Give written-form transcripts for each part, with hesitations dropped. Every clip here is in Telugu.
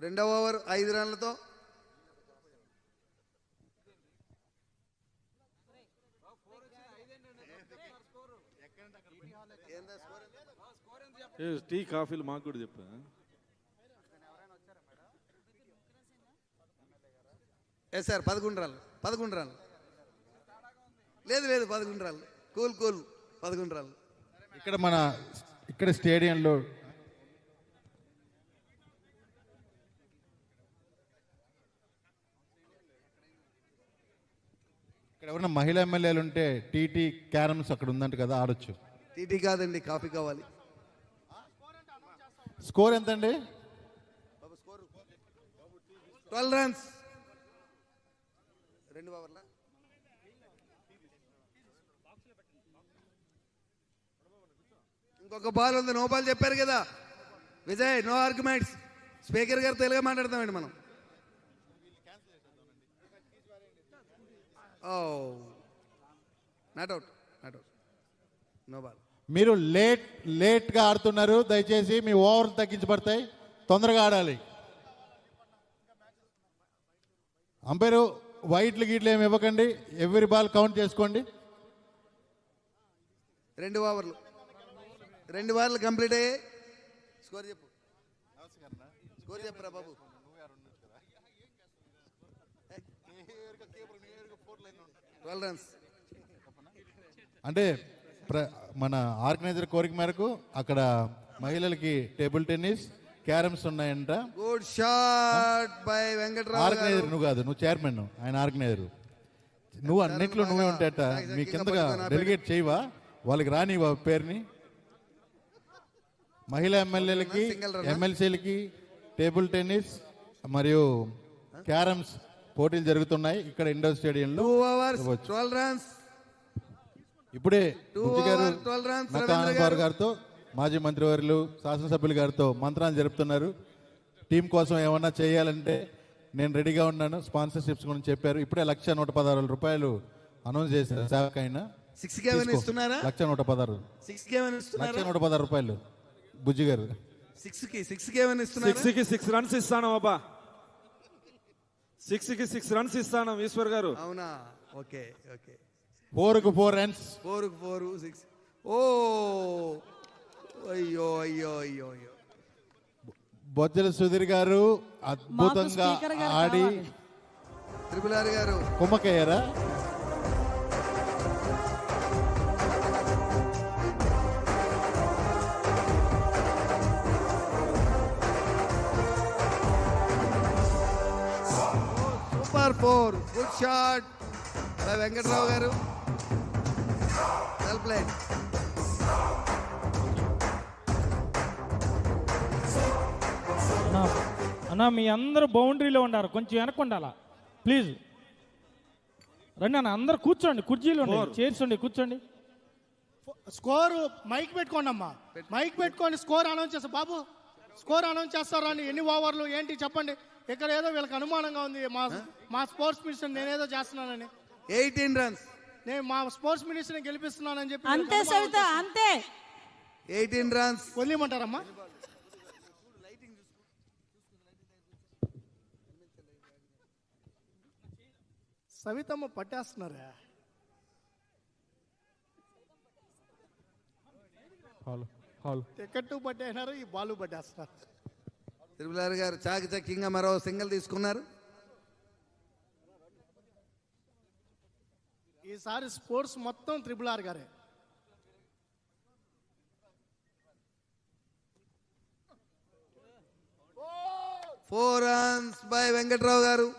రెండవ ఓవర్ 5 రన్లతో టీ కాఫీలు మాకు కూడా చెప్పా. సార్ 11 రన్లు లేదు 11 రన్లు కూల్ 11 రన్లు. ఇక్కడ స్టేడియంలో ఇక్కడ ఎవరైనా మహిళా ఎమ్మెల్యేలు ఉంటే టీటీ క్యారమ్స్ అక్కడ ఉందంట కదా, ఆడొచ్చు. టీటీ కాదండి, కాఫీ కావాలి. స్కోర్ ఎంతండి? 12 రన్స్ 2 ఓవర్ల. ఇంకొక బాల్ ఉంది, నో బాల్ చెప్పారు కదా విజయ్, నో ఆర్గ్యుమెంట్స్. స్పీకర్ గారు తెలుగు మాట్లాడతామండి మనం. Not out no ball. మీరు లేట్గా ఆడుతున్నారు, దయచేసి మీ ఓవర్లు తగ్గించబడతాయి, తొందరగా ఆడాలి. అంపైరు వైట్లు గీట్లు ఏమి ఇవ్వకండి, ఎవ్రీ బాల్ కౌంట్ చేసుకోండి. 2 ఓవర్లు కంప్లీట్ అయ్యాయి. స్కోర్ చెప్పురా బాబు. రన్స్ అంటే మన ఆర్గనైజర్ కోరిక మేరకు అక్కడ మహిళలకి టేబుల్ టెన్నిస్, క్యారమ్స్ ఉన్నాయంట. Good shot by Venkatrao. Organiser నువ్వు కాదు, నువ్వు చైర్మన్, ఆయన ఆర్గనైజర్. నువ్వు అన్నిట్లో నువ్వే ఉంటాయట. మీ కిందగా డెలిగేట్ చేయవా, వాళ్ళకి రానివా పేరుని? మహిళా ఎమ్మెల్యేలకి, ఎమ్మెల్సీలకి టేబుల్ టెన్నిస్ మరియు క్యారమ్స్ పోటీలు జరుగుతున్నాయి ఇక్కడ ఇండోర్ స్టేడియంలో. 2 overs 12 runs. ఇప్పుడే రవీంద్ర గారితో, మాజీ మంత్రివర్యులు, శాసనసభ్యులు గారితో మంత్రాలు జరుపుతున్నారు. టీం కోసం ఏమన్నా చేయాలంటే నేను రెడీగా ఉన్నాను, స్పాన్సర్షిప్స్ గురించి చెప్పారు. ఇప్పుడే 1,116,000 రూపాయలు అనౌన్స్ చేశారు. సేవకైనా 1,116,000 రూపాయలు బుజ్జి గారు. 6 రన్స్ ఇస్తాను బాబా, 6 రన్స్ ఇస్తాను ఈశ్వర్ గారు. అవునా? Okay 4కు 4 runs. 6. ఓ అయ్యో. బొజ్జల సుధీర్ గారు అద్భుతంగా ఆడి త్రిపుల్ ఆర్ గారు కుమ్మకయ్యారా? Super 4. Good shot by Venkatrao గారు. Well played. అన్నా మీ అందరూ బౌండరీలో ఉండారు, కొంచెం వెనక్కి ఉండాలా ప్లీజ్. రండి అన్న, అందరు కూర్చోండి, కుర్చీలు చైర్స్ ఉండి కూర్చోండి. స్కోరు మైక్ పెట్టుకోండి అమ్మా, మైక్ పెట్టుకోండి. స్కోర్ అనౌన్స్ చేస్తా బాబు, స్కోర్ అనౌన్స్ చేస్తారా అండి? ఎన్ని ఓవర్లు ఏంటి చెప్పండి. ఇక్కడ ఏదో వీళ్ళకి అనుమానంగా ఉంది, మా స్పోర్ట్స్ మినిస్టర్ నేనేదో చేస్తున్నానని. 18 runs. నేను మా స్పోర్ట్స్ మినిస్టర్ని గెలిపిస్తున్నానని చెప్పి అంతే సవిత, అంతే. 18 runs. వదిలేయమంటారమ్మా? సవితమ్మ పట్టేస్తున్నారా? టికెట్ పట్టేసినారు, ఈ బాలు పట్టేస్తున్నారు. త్రిపుల్ ఆర్ గారు చాకచక్యంగా మరో సింగిల్ తీసుకున్నారు. ఈసారి స్పోర్ట్స్ మొత్తం త్రిపుల్ ఆర్ గారే. ఫోర్ రన్స్ బై వెంకట్రావు గారు.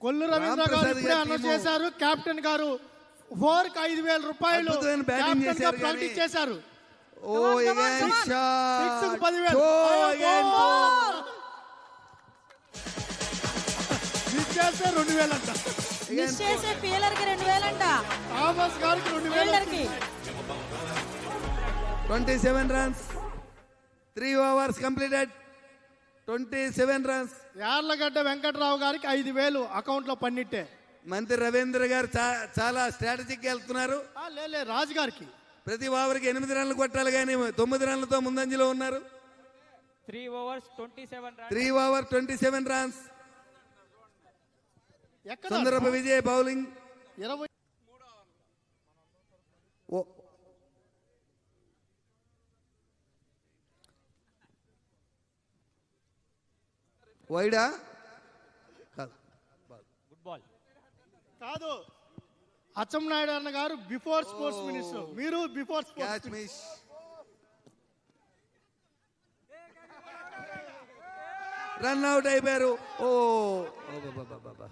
కొల్లు రవీంద్ర గారు ఇప్పుడే అనౌన్స్ చేశారు. కెప్టెన్ గారు 4కి 5,000 రూపాయలు ప్రకటించేశారు. ఓ అగైన్ షాట్. 6కి 10,000. మిస్ చేస్తే 2,000 అంట. మిస్ చేసే ఫీలర్ కి 2,000 అంట. థామస్ గారికి 2,000. 27 runs. 3 overs completed. 27 runs. Yarlagadda Venkatrao గారికి 5,000 అకౌంట్ లో పన్నిట్టే. మంత్రి రవీంద్ర గారు చాలా స్ట్రాటజిక్ వెళ్తున్నారు. లే రాజు గారికి ప్రతి ఓవర్కి 8 రన్లు కొట్టాలి కానీ 9 రన్లతో ముందంజలో ఉన్నారు. 3 overs 27 runs. 3 over 27 runs. ఎక్కడ సుందరపు విజయ్ బౌలింగ్. 20 వైడా Good ball. కాదు. అచ్చెన్నాయుడు అన్న గారు బిఫోర్ స్పోర్ట్స్ మినిస్టర్, మీరు before catch sports. Miss. Run out అయిపోయారు. ఓ బాబా.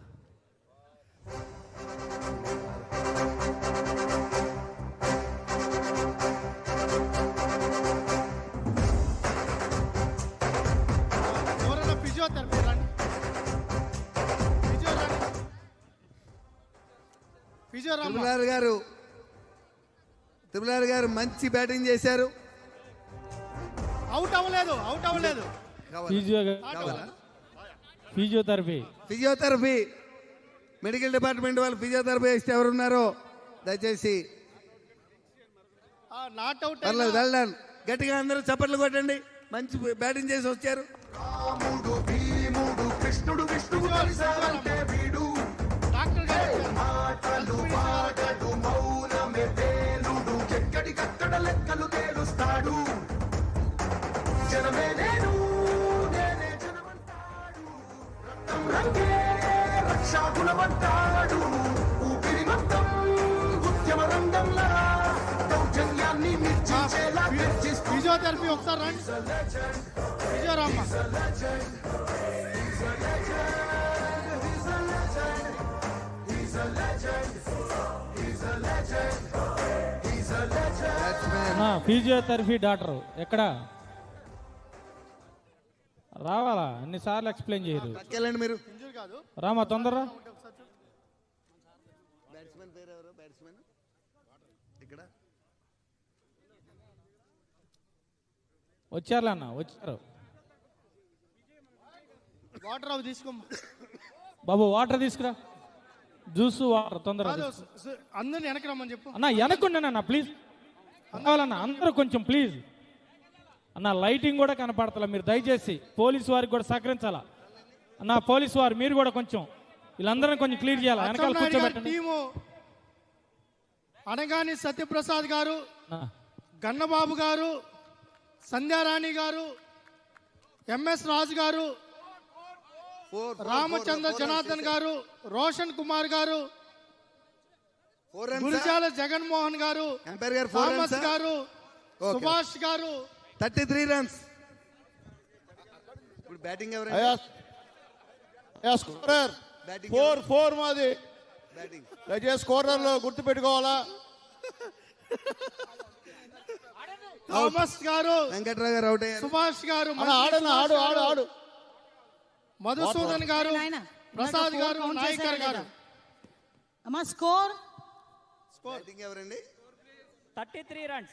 ఎవరైనా ఫిజియోథెరపీ రండి. ఫిజియో రమ్మ. తిరుమలారు గారు మంచి బ్యాటింగ్ చేశారు. అవుట్ అవ్వలేదు. ఫిజియోథెరపీ మెడికల్ డిపార్ట్మెంట్ వాళ్ళు ఫిజియోథెరపీ ఇస్తే ఎవరున్నారో దయచేసి నాట్ అవుట్. పర్లేదు, వెళ్ళండి. గట్టిగా అందరూ చప్పట్లు కొట్టండి. మంచి బ్యాటింగ్ చేసి వచ్చారు. డాక్టర్ గారు ఫిజియోథెరపీ ఒకసారి రండి. ఫిజియోరామ్మ. ఫిజియోథెరపీ డాక్టర్ ఎక్కడ రావాలా? అన్నిసార్లు ఎక్స్ప్లెయిన్ చేయరు. వెళ్ళండి మీరు. ఇంజూర్ కాదు. రామా తొందరరా. బ్యాట్స్మెన్ పేరు ఎవరు? బ్యాట్స్మెన్ ఇక్కడ వచ్చారులే అన్న, వచ్చారు. వాటర్ అవి తీసుకో బాబు, వాటర్ తీసుకురా. జ్యూస్ వాటర్ తొందరగా కాదు. అందరిని వెనక్కి రమ్మని చెప్పు. అన్న. వెనకుండానన్న ప్లీజ్. కావాలన్నా అందరూ కొంచెం ప్లీజ్ అన్న. లైటింగ్ కూడా కనపడతలే. మీరు దయచేసి పోలీసు వారికి కూడా సహకరించాలా అన్న. పోలీసు వారు మీరు కూడా కొంచెం వీళ్ళందరినీ కొంచెం క్లియర్ చేయాలి. వెనకాల కూర్చోబెట్టండి. టీము అనగాని సత్యప్రసాద్ గారు, గన్నబాబు గారు, సంధ్యారాణి గారు, ఎంఎస్ రాజు గారు, రామచంద్ర జనార్దన్ గారు, రోషన్ కుమార్ గారు, గురిజాల జగన్మోహన్ గారు, థామస్ గారు, సుభాష్ గారు. 33 రన్స్. ఇప్పుడు బ్యాటింగ్ ఎవరు? స్కోరర్ 4 మాది. దయచేసి స్కోరర్లో గుర్తు పెట్టుకోవాలా. థామస్ గారు, వెంకట్రావు గారు అవుట్ అయ్యారు. సుభాష్ గారు, ఆడు మధుసూదన్ గారు, ప్రసాద్ గారు, నాయకర్ గారు. అమ్మా స్కోర్ బ్యాటింగ్ ఎవరండి? 33 runs.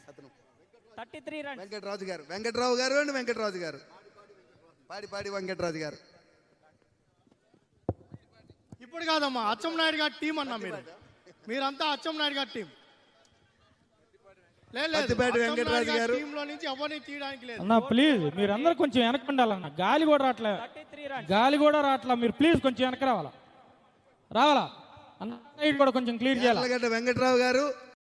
33 runs. వెంకట్రాజు గారు అండి. వెంకట్రాజు గారు పాడి వెంకట్రాజు గారు. ఇప్పుడు కాదమ్మా, అచ్చెన్నాయుడు గారి టీం అన్నా. మీరంతా అచ్చెన్నాయుడు గారి టీం. వెంకట్రాజు గారు టీంలో నుంచి ఎవరిని తీయడానికి లేదు అన్న. ప్లీజ్ మీరందరూ కొంచెం వెనక్కి ఉండాలన్న. గాలి కూడా రావట్లే. 33 runs. గాలి కూడా రావట్లా. మీరు ప్లీజ్ కొంచెం వెనక్కి రావాలా అన్న. కూడా కొంచెం క్లియర్ చేయాలి. వెంకట్రావు గారు